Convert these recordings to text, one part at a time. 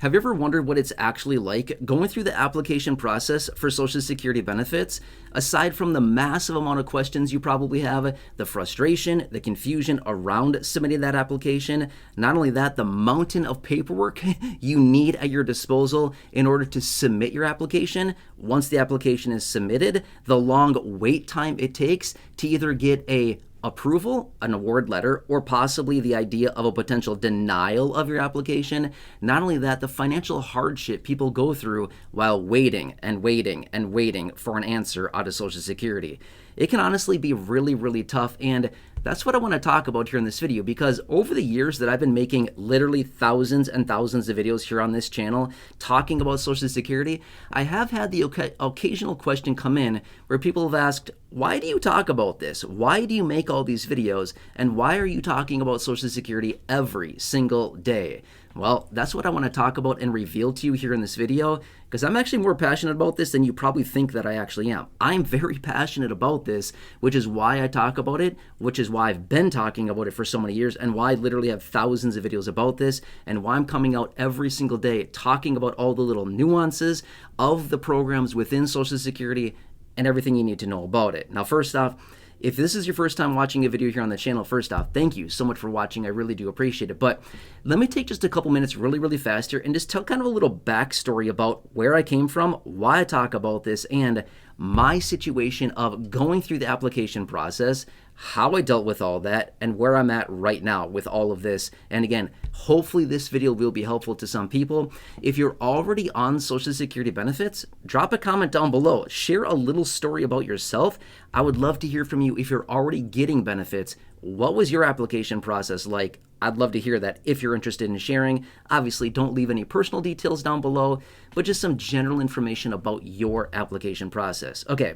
Have you ever wondered what it's actually like going through the application process for Social Security benefits? Aside from the massive amount of questions you probably have, the frustration, the confusion around submitting that application, not only that, the mountain of paperwork you need at your disposal in order to submit your application. Once the application is submitted, the long wait time it takes to either get a approval, an award letter, or possibly the idea of a potential denial of your application. Not only that, the financial hardship people go through while waiting and waiting and waiting for an answer out of Social Security. It can honestly be really, really tough, and that's what I want to talk about here in this video, because over the years that I've been making literally thousands and thousands of videos here on this channel talking about Social Security, I have had the occasional question come in where people have asked, why do you talk about this? Why do you make all these videos? And why are you talking about Social Security every single day? Well, that's what I want to talk about and reveal to you here in this video, because I'm actually more passionate about this than you probably think that I actually am. I'm very passionate about this, which is why I talk about it, which is why I've been talking about it for so many years, and why I literally have thousands of videos about this, and why I'm coming out every single day talking about all the little nuances of the programs within Social Security and everything you need to know about it. Now, first off, if this is your first time watching a video here on the channel, first off, thank you so much for watching. I really do appreciate it. But let me take just a couple minutes really, really fast here and just tell kind of a little backstory about where I came from, why I talk about this, and my situation of going through the application process, how I dealt with all that, and where I'm at right now with all of this. And again, hopefully this video will be helpful to some people. If you're already on Social Security benefits, drop a comment down below. Share a little story about yourself. I would love to hear from you. If you're already getting benefits, what was your application process like? I'd love to hear that if you're interested in sharing. Obviously, don't leave any personal details down below, but just some general information about your application process. Okay.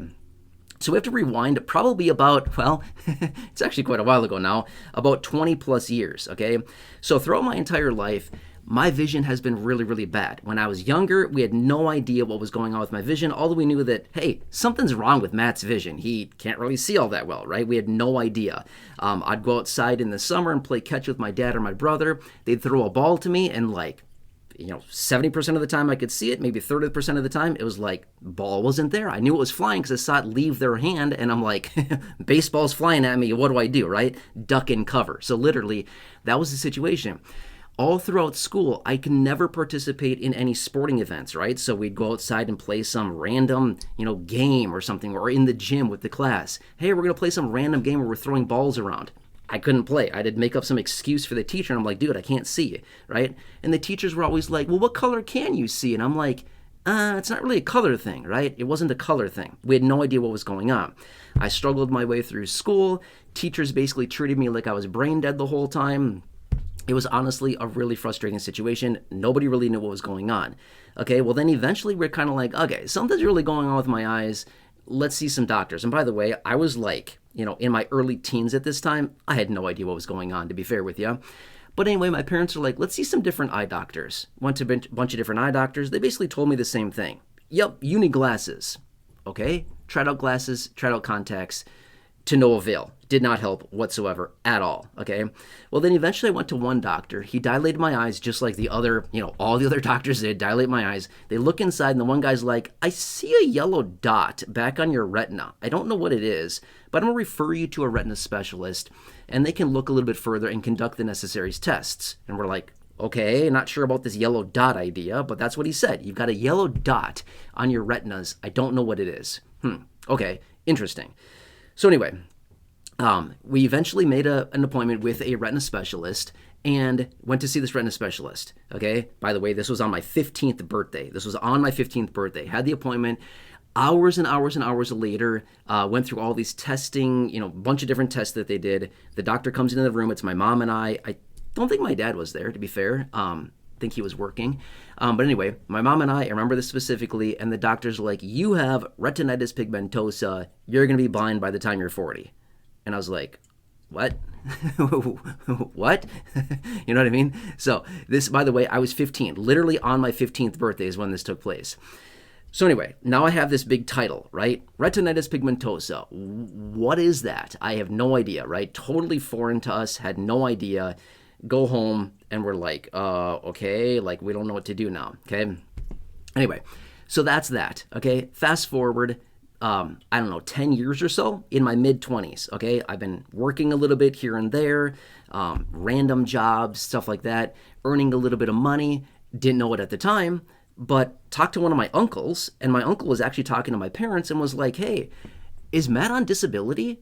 So we have to rewind probably about, well, it's actually quite a while ago now, about 20 plus years, okay? So throughout my entire life, my vision has been really, really bad. When I was younger, we had no idea what was going on with my vision, although we knew that, hey, something's wrong with Matt's vision. He can't really see all that well, right? We had no idea. I'd go outside in the summer and play catch with my dad or my brother. They'd throw a ball to me and 70% of the time I could see it, maybe 30% of the time, it was like, ball wasn't there. I knew it was flying because I saw it leave their hand, and I'm like, baseball's flying at me, what do I do, right? Duck and cover. So literally, that was the situation. All throughout school, I could never participate in any sporting events, right? So we'd go outside and play some random, game or something, or in the gym with the class. Hey, we're going to play some random game where we're throwing balls around. I couldn't play. I had to make up some excuse for the teacher, and I'm like, dude, I can't see, right? And the teachers were always like, well, what color can you see? And I'm like, it's not really a color thing, right? It wasn't a color thing. We had no idea what was going on. I struggled my way through school. Teachers basically treated me like I was brain dead the whole time. It was honestly a really frustrating situation. Nobody really knew what was going on. Okay, well then eventually we're kind of like, okay, something's really going on with my eyes. Let's see some doctors. And by the way, I was like, in my early teens at this time, I had no idea what was going on, to be fair with you. But anyway, my parents were like, let's see some different eye doctors. Went to a bunch of different eye doctors. They basically told me the same thing. Yep, you need glasses. Okay, tried out glasses, tried out contacts, to no avail. Did not help whatsoever at all, okay? Well, then eventually I went to one doctor. He dilated my eyes just like the other, all the other doctors did, dilate my eyes. They look inside, and the one guy's like, I see a yellow dot back on your retina. I don't know what it is, but I'm going to refer you to a retina specialist, and they can look a little bit further and conduct the necessary tests. And we're like, okay, not sure about this yellow dot idea, but that's what he said. You've got a yellow dot on your retinas. I don't know what it is. Okay, interesting. So anyway, we eventually made an appointment with a retina specialist and went to see this retina specialist, okay? By the way, this was on my 15th birthday. Had the appointment. Hours and hours and hours later, went through all these testing, a bunch of different tests that they did. The doctor comes into the room. It's my mom and I. I don't think my dad was there, to be fair. I think he was working. But anyway, my mom and I remember this specifically, and the doctors were like, you have retinitis pigmentosa. You're going to be blind by the time you're 40. And I was like, what? What? You know what I mean? So this, by the way, I was 15. Literally on my 15th birthday is when this took place. So anyway, now I have this big title, right? Retinitis pigmentosa. What is that? I have no idea, right? Totally foreign to us, had no idea. go home, and we're like, okay, like we don't know what to do now, okay? Anyway, so that's that, okay? Fast forward, I don't know, 10 years or so, in my mid-20s, okay? I've been working a little bit here and there, random jobs, stuff like that, earning a little bit of money, didn't know it at the time, but talked to one of my uncles, and my uncle was actually talking to my parents and was like, hey, is Matt on disability?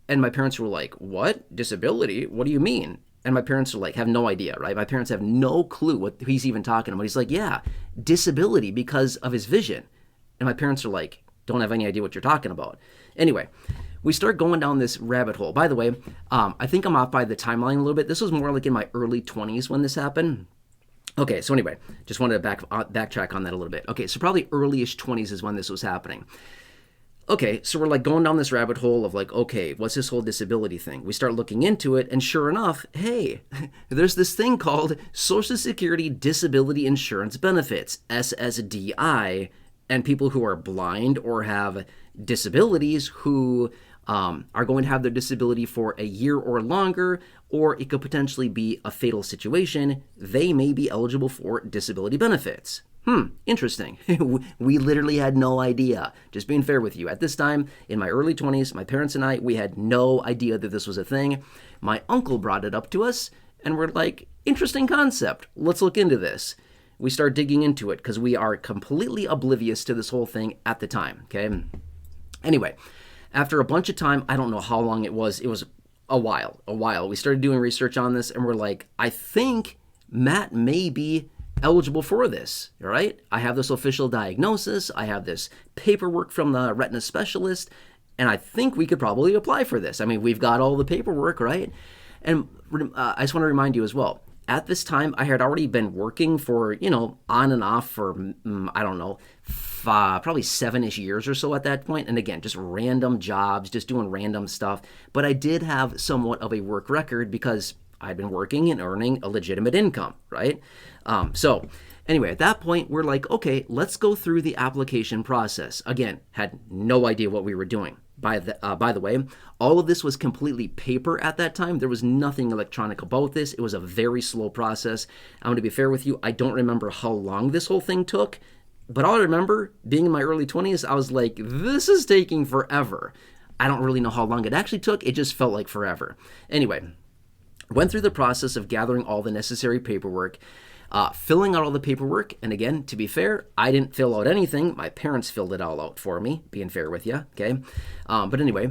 And my parents were like, what? Disability? What do you mean? And my parents are like, have no idea, right? My parents have no clue what he's even talking about. He's like, yeah, disability because of his vision. And my parents are like, don't have any idea what you're talking about. Anyway, we start going down this rabbit hole. By the way, I think I'm off by the timeline a little bit. This was more like in my early 20s when this happened. Okay, so anyway, just wanted to backtrack on that a little bit. Okay, so probably early-ish 20s is when this was happening. Okay, so we're like going down this rabbit hole of like, okay, what's this whole disability thing? We start looking into it, and sure enough, hey, there's this thing called Social Security Disability Insurance Benefits, SSDI, and people who are blind or have disabilities who are going to have their disability for a year or longer, or it could potentially be a fatal situation, they may be eligible for disability benefits. Interesting. We literally had no idea. Just being fair with you. At this time, in my early 20s, my parents and I, we had no idea that this was a thing. My uncle brought it up to us, and we're like, interesting concept. Let's look into this. We start digging into it because we are completely oblivious to this whole thing at the time, okay? Anyway, after a bunch of time, I don't know how long it was a while. We started doing research on this, and we're like, I think Matt may be eligible for this, all right? I have this official diagnosis. I have this paperwork from the retina specialist, and I think we could probably apply for this. I mean, we've got all the paperwork, right? And I just want to remind you as well, at this time, I had already been working for, on and off for, I don't know, probably 7-ish years or so at that point. And again, just random jobs, just doing random stuff. But I did have somewhat of a work record because I'd been working and earning a legitimate income, right? So anyway, at that point, we're like, okay, let's go through the application process. Again, had no idea what we were doing. By the way, all of this was completely paper at that time. There was nothing electronic about this. It was a very slow process. I'm going to be fair with you. I don't remember how long this whole thing took, but all I remember being in my early 20s, I was like, this is taking forever. I don't really know how long it actually took. It just felt like forever. Anyway, went through the process of gathering all the necessary paperwork, filling out all the paperwork. And again, to be fair, I didn't fill out anything. My parents filled it all out for me, being fair with you, okay? But anyway,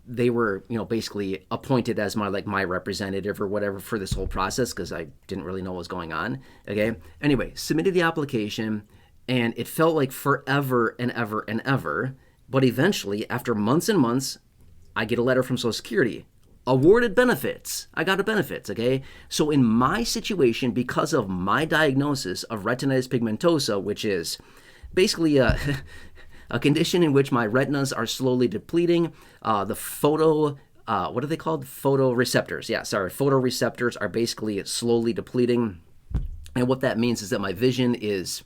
they were, basically appointed as my representative or whatever for this whole process because I didn't really know what was going on, okay? Anyway, submitted the application, and it felt like forever and ever and ever. But eventually, after months and months, I get a letter from Social Security. Awarded benefits. I got a benefits, okay? So in my situation, because of my diagnosis of retinitis pigmentosa, which is basically a condition in which my retinas are slowly depleting, the what are they called? Photoreceptors. Yeah, sorry. Photoreceptors are basically slowly depleting. And what that means is that my vision is,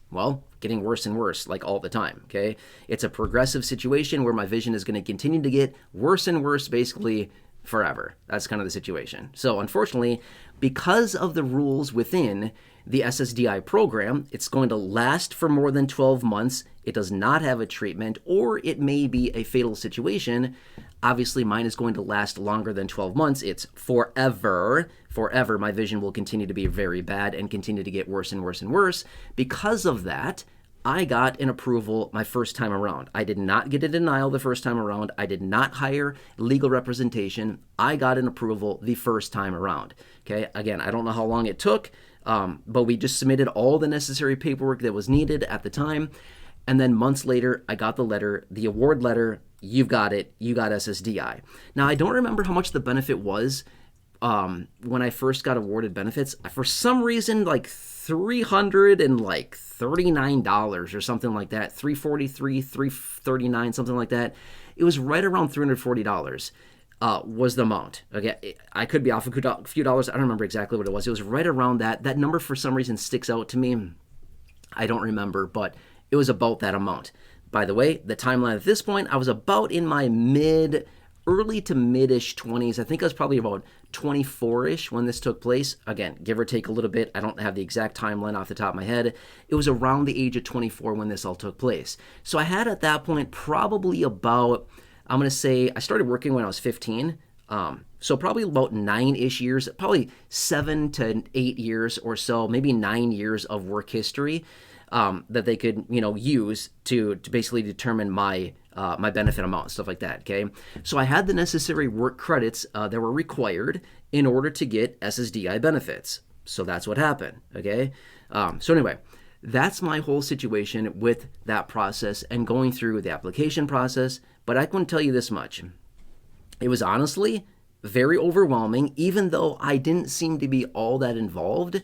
getting worse and worse, like all the time, okay? It's a progressive situation where my vision is going to continue to get worse and worse, basically forever. That's kind of the situation. So unfortunately, because of the rules within the SSDI program, it's going to last for more than 12 months. It does not have a treatment, or it may be a fatal situation. Obviously, mine is going to last longer than 12 months. It's forever. Forever, my vision will continue to be very bad and continue to get worse and worse and worse. Because of that, I got an approval my first time around. I did not get a denial the first time around. I did not hire legal representation. I got an approval the first time around. Okay, again, I don't know how long it took, but we just submitted all the necessary paperwork that was needed at the time. And then months later, I got the letter, the award letter. You've got it. You got SSDI. Now, I don't remember how much the benefit was when I first got awarded benefits. For some reason, like $339 or something like that, $343, $339, something like that. It was right around $340 was the amount. Okay, I could be off a few dollars. I don't remember exactly what it was. It was right around that. That number for some reason sticks out to me. I don't remember, but it was about that amount. By the way, the timeline at this point, I was about in my early to mid-ish 20s. I think I was probably about 24-ish when this took place. Again, give or take a little bit. I don't have the exact timeline off the top of my head. It was around the age of 24 when this all took place. So I had at that point probably about, I'm going to say, I started working when I was 15. So probably about 9-ish years, probably 7 to 8 years or so, maybe 9 years of work history that they could, use to basically determine my my benefit amount, stuff like that, okay? So I had the necessary work credits that were required in order to get SSDI benefits. So that's what happened, okay? So anyway, that's my whole situation with that process and going through the application process. But I can tell you this much. It was honestly very overwhelming, even though I didn't seem to be all that involved,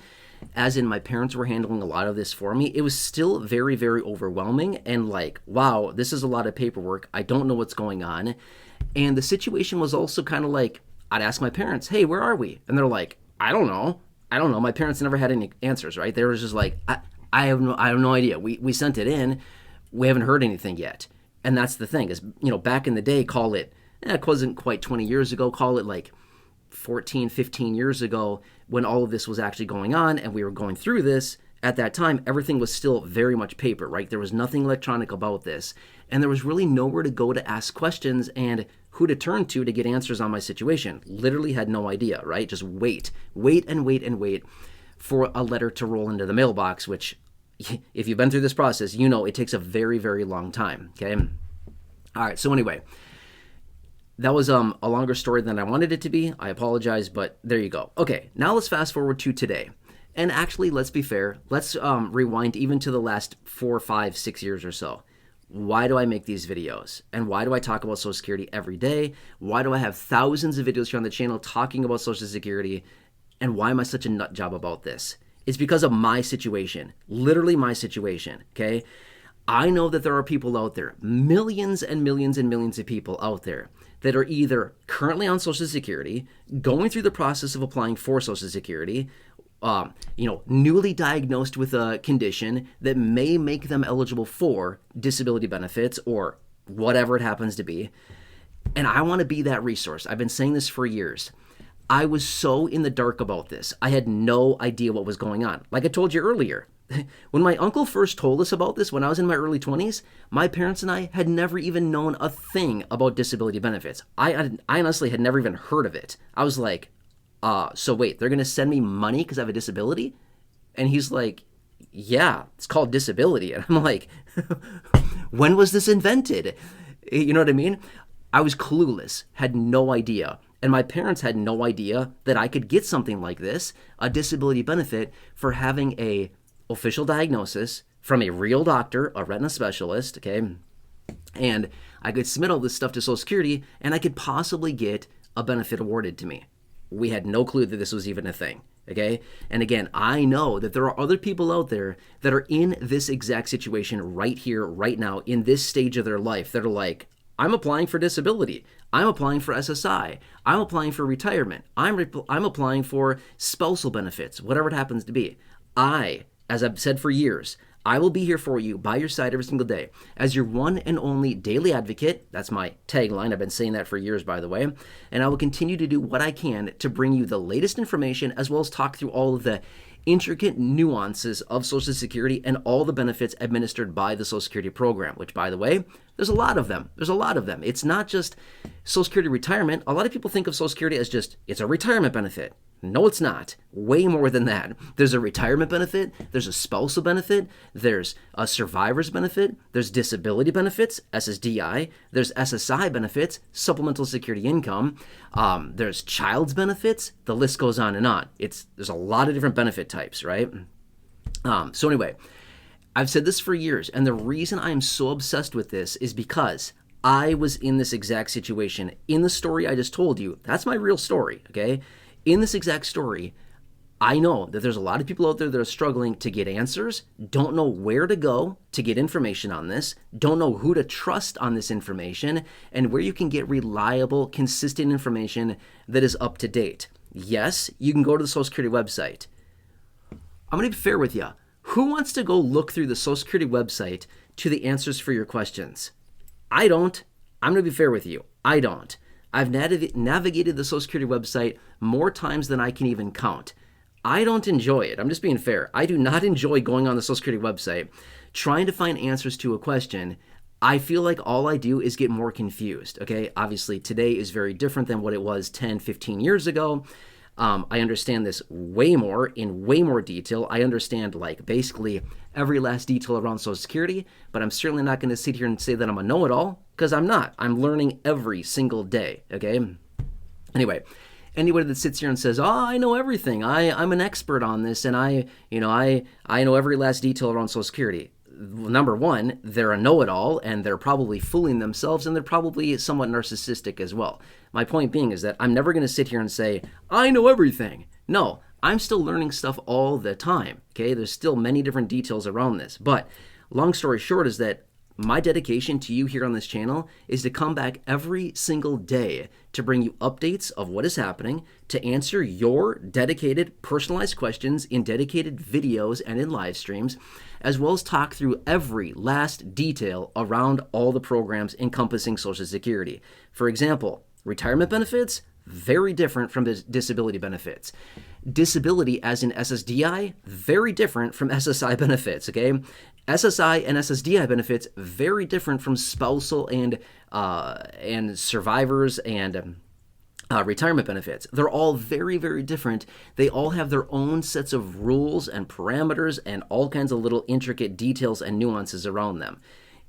as in my parents were handling a lot of this for me. It was still very, very overwhelming and like, wow, this is a lot of paperwork. I don't know what's going on. And the situation was also kind of like, I'd ask my parents, hey, where are we? And they're like, I don't know. My parents never had any answers, right? They were just like, I have no idea. We sent it in. We haven't heard anything yet. And that's the thing is, back in the day, call it, it wasn't quite 20 years ago, call it like 14, 15 years ago when all of this was actually going on and we were going through this. At that time, everything was still very much paper, right? There was nothing electronic about this. And there was really nowhere to go to ask questions and who to turn to get answers on my situation. Literally had no idea, right? Just wait for a letter to roll into the mailbox, which if you've been through this process, it takes a very, very long time, okay? All right, so anyway, that was a longer story than I wanted it to be. I apologize, but there you go. Okay, now let's fast forward to today. And actually, let's be fair. Let's rewind even to the last 4, 5, 6 years or so. Why do I make these videos? And why do I talk about Social Security every day? Why do I have thousands of videos here on the channel talking about Social Security? And why am I such a nut job about this? It's because of my situation, literally my situation, okay? I know that there are people out there, millions and millions and millions of people out there that are either currently on Social Security, going through the process of applying for Social Security, newly diagnosed with a condition that may make them eligible for disability benefits or whatever it happens to be. And I want to be that resource. I've been saying this for years. I was so in the dark about this. I had no idea what was going on. Like I told you earlier, when my uncle first told us about this when I was in my early 20s, my parents and I had never even known a thing about disability benefits. I honestly had never even heard of it. I was like, so wait, they're going to send me money because I have a disability? And he's like, yeah, it's called disability. And I'm like, when was this invented? You know what I mean? I was clueless, had no idea. And my parents had no idea that I could get something like this, a disability benefit, for having a official diagnosis from a real doctor, a retina specialist, okay? And I could submit all this stuff to Social Security and I could possibly get a benefit awarded to me. We had no clue that this was even a thing, okay? And again, I know that there are other people out there that are in this exact situation right here, right now, in this stage of their life that are like, I'm applying for disability. I'm applying for SSI. I'm applying for retirement. I'm applying for spousal benefits, whatever it happens to be. As I've said for years, I will be here for you by your side every single day as your one and only daily advocate. That's my tagline. I've been saying that for years, by the way. And I will continue to do what I can to bring you the latest information as well as talk through all of the intricate nuances of Social Security and all the benefits administered by the Social Security program, which, by the way, there's a lot of them. It's not just Social Security retirement. A lot of people think of Social Security as just, it's a retirement benefit. No, it's not. Way more than that. There's a retirement benefit. There's a spousal benefit. There's a survivor's benefit. There's disability benefits, SSDI. There's SSI benefits, supplemental security income. There's child's benefits. The list goes on and on. There's a lot of different benefit types, right? So anyway, I've said this for years, and the reason I am so obsessed with this is because I was in this exact situation. In the story I just told you, that's my real story, okay? In this exact story, I know that there's a lot of people out there that are struggling to get answers, don't know where to go to get information on this, don't know who to trust on this information, and where you can get reliable, consistent information that is up to date. Yes, you can go to the Social Security website. I'm going to be fair with you. Who wants to go look through the Social Security website to the answers for your questions? I don't. I'm going to be fair with you. I don't. I've navigated the Social Security website more times than I can even count. I don't enjoy it. I'm just being fair. I do not enjoy going on the Social Security website, trying to find answers to a question. I feel like all I do is get more confused, okay? Obviously, today is very different than what it was 10, 15 years ago. I understand this way more, in way more detail. I understand, like, basically every last detail around Social Security, but I'm certainly not going to sit here and say that I'm a know-it-all, because I'm not. I'm learning every single day, okay? Anyway, anybody that sits here and says, "Oh, I know everything. I'm an expert on this, and I know every last detail around Social Security." Number one, they're a know-it-all, and they're probably fooling themselves, and they're probably somewhat narcissistic as well. My point being is that I'm never going to sit here and say, "I know everything." No, I'm still learning stuff all the time, okay? There's still many different details around this. But long story short is that my dedication to you here on this channel is to come back every single day to bring you updates of what is happening, to answer your dedicated, personalized questions in dedicated videos and in live streams, as well as talk through every last detail around all the programs encompassing Social Security. For example, retirement benefits, very different from disability benefits. Disability as in SSDI, very different from SSI benefits, okay? SSI and SSDI benefits, very different from spousal and survivors and retirement benefits. They're all very, very different. They all have their own sets of rules and parameters and all kinds of little intricate details and nuances around them.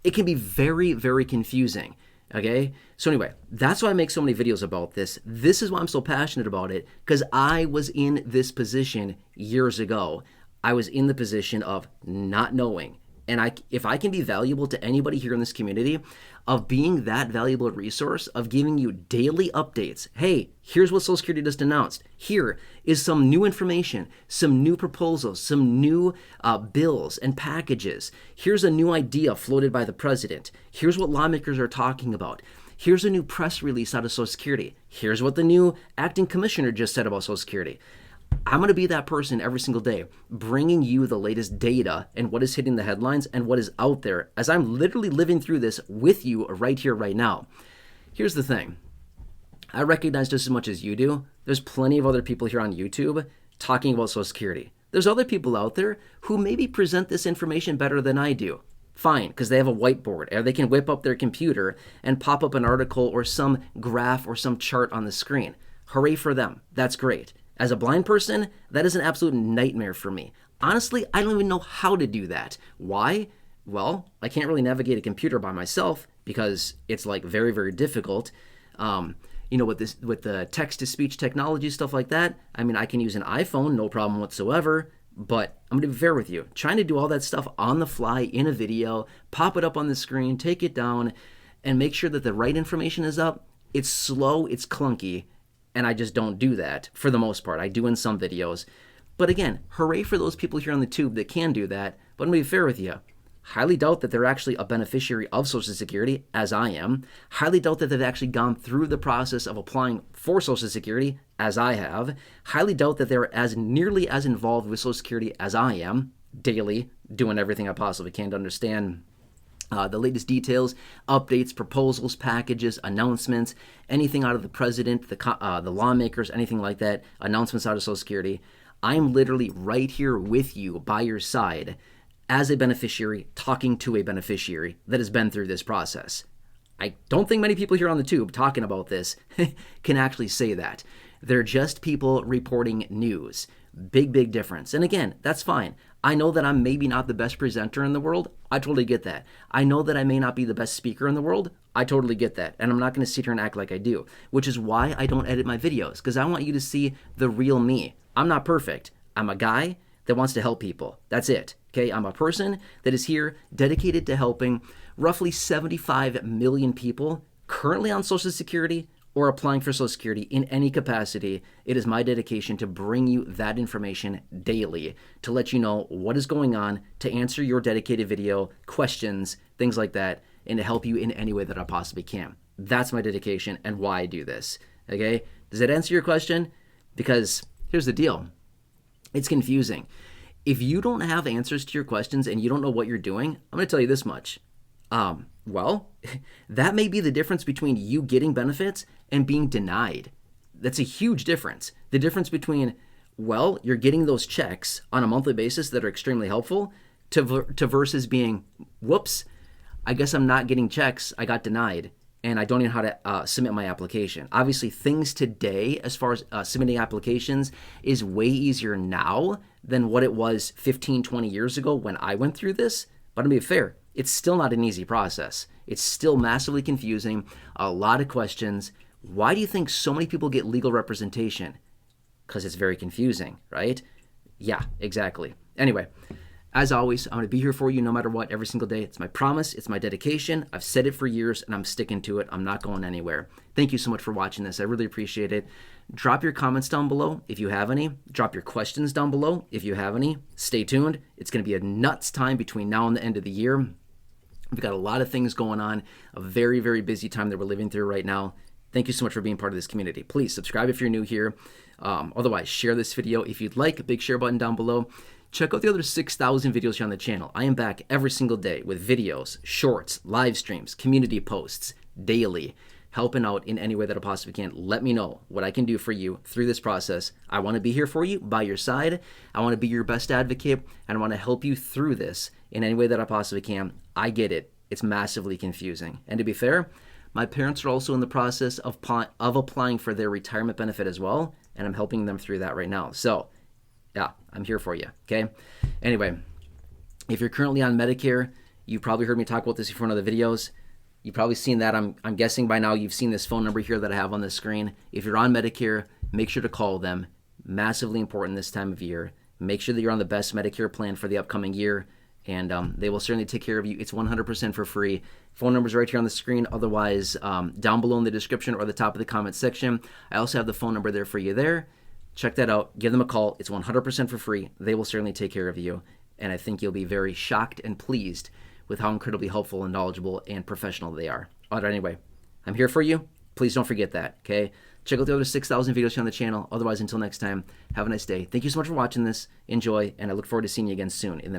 It can be very, very confusing. Okay? So anyway, that's why I make so many videos about this. This is why I'm so passionate about it, because I was in this position years ago. I was in the position of not knowing. And if I can be valuable to anybody here in this community, of being that valuable a resource, of giving you daily updates. Hey, here's what Social Security just announced. Here is some new information, some new proposals, some new bills and packages. Here's a new idea floated by the president. Here's what lawmakers are talking about. Here's a new press release out of Social Security. Here's what the new acting commissioner just said about Social Security. I'm going to be that person every single day, bringing you the latest data and what is hitting the headlines and what is out there, as I'm literally living through this with you right here, right now. Here's the thing. I recognize just as much as you do, there's plenty of other people here on YouTube talking about Social Security. There's other people out there who maybe present this information better than I do. Fine, because they have a whiteboard, or they can whip up their computer and pop up an article or some graph or some chart on the screen. Hooray for them. That's great. As a blind person, that is an absolute nightmare for me. Honestly, I don't even know how to do that. Why? Well, I can't really navigate a computer by myself because it's like very, very difficult. With the text-to-speech technology, stuff like that, I mean, I can use an iPhone, no problem whatsoever, but I'm going to be fair with you. Trying to do all that stuff on the fly in a video, pop it up on the screen, take it down, and make sure that the right information is up, it's slow, it's clunky, and I just don't do that for the most part. I do in some videos. But again, hooray for those people here on the tube that can do that. But I'm going to be fair with you. Highly doubt that they're actually a beneficiary of Social Security, as I am. Highly doubt that they've actually gone through the process of applying for Social Security, as I have. Highly doubt that they're as nearly as involved with Social Security as I am, daily, doing everything I possibly can to understand the latest details, updates, proposals, packages, announcements, anything out of the president, the lawmakers, anything like that, announcements out of Social Security. I'm literally right here with you by your side as a beneficiary, talking to a beneficiary that has been through this process. I don't think many people here on the tube talking about this can actually say that. They're just people reporting news. Big, big difference. And again, that's fine. I know that I'm maybe not the best presenter in the world. I totally get that. I know that I may not be the best speaker in the world. I totally get that. And I'm not going to sit here and act like I do, which is why I don't edit my videos, because I want you to see the real me. I'm not perfect. I'm a guy that wants to help people. That's it. Okay? I'm a person that is here dedicated to helping roughly 75 million people currently on Social Security or applying for Social Security in any capacity. It is my dedication to bring you that information daily, to let you know what is going on, to answer your dedicated video, questions, things like that, and to help you in any way that I possibly can. That's my dedication and why I do this. Okay? Does that answer your question? Because here's the deal. It's confusing. If you don't have answers to your questions and you don't know what you're doing, I'm going to tell you this much. Well, that may be the difference between you getting benefits and being denied. That's a huge difference. The difference between, well, you're getting those checks on a monthly basis that are extremely helpful to versus being, whoops, I guess I'm not getting checks. I got denied and I don't even know how to submit my application. Obviously, things today as far as submitting applications is way easier now than what it was 15, 20 years ago when I went through this. But to be fair, it's still not an easy process. It's still massively confusing, a lot of questions. Why do you think so many people get legal representation? Because it's very confusing, right? Yeah, exactly. Anyway, as always, I'm going to be here for you no matter what, every single day. It's my promise. It's my dedication. I've said it for years, and I'm sticking to it. I'm not going anywhere. Thank you so much for watching this. I really appreciate it. Drop your comments down below if you have any. Drop your questions down below if you have any. Stay tuned. It's going to be a nuts time between now and the end of the year. We've got a lot of things going on, a very, very busy time that we're living through right now. Thank you so much for being part of this community. Please subscribe if you're new here. Otherwise, share this video if you'd like. A big share button down below. Check out the other 6,000 videos here on the channel. I am back every single day with videos, shorts, live streams, community posts, daily, helping out in any way that I possibly can. Let me know what I can do for you through this process. I want to be here for you, by your side. I want to be your best advocate, and I want to help you through this in any way that I possibly can. I get it. It's massively confusing. And to be fair, my parents are also in the process of applying for their retirement benefit as well, and I'm helping them through that right now. So, yeah, I'm here for you, okay? Anyway, if you're currently on Medicare, you've probably heard me talk about this before in other videos. You've probably seen that. I'm guessing by now you've seen this phone number here that I have on the screen. If you're on Medicare, make sure to call them. Massively important this time of year. Make sure that you're on the best Medicare plan for the upcoming year, and they will certainly take care of you. It's 100% for free. Phone number's right here on the screen. Otherwise, down below in the description or the top of the comment section, I also have the phone number there for you there. Check that out. Give them a call. It's 100% for free. They will certainly take care of you, and I think you'll be very shocked and pleased with how incredibly helpful and knowledgeable and professional they are. All right, anyway, I'm here for you. Please don't forget that, okay? Check out the other 6,000 videos here on the channel. Otherwise, until next time, have a nice day. Thank you so much for watching this. Enjoy, and I look forward to seeing you again soon in the next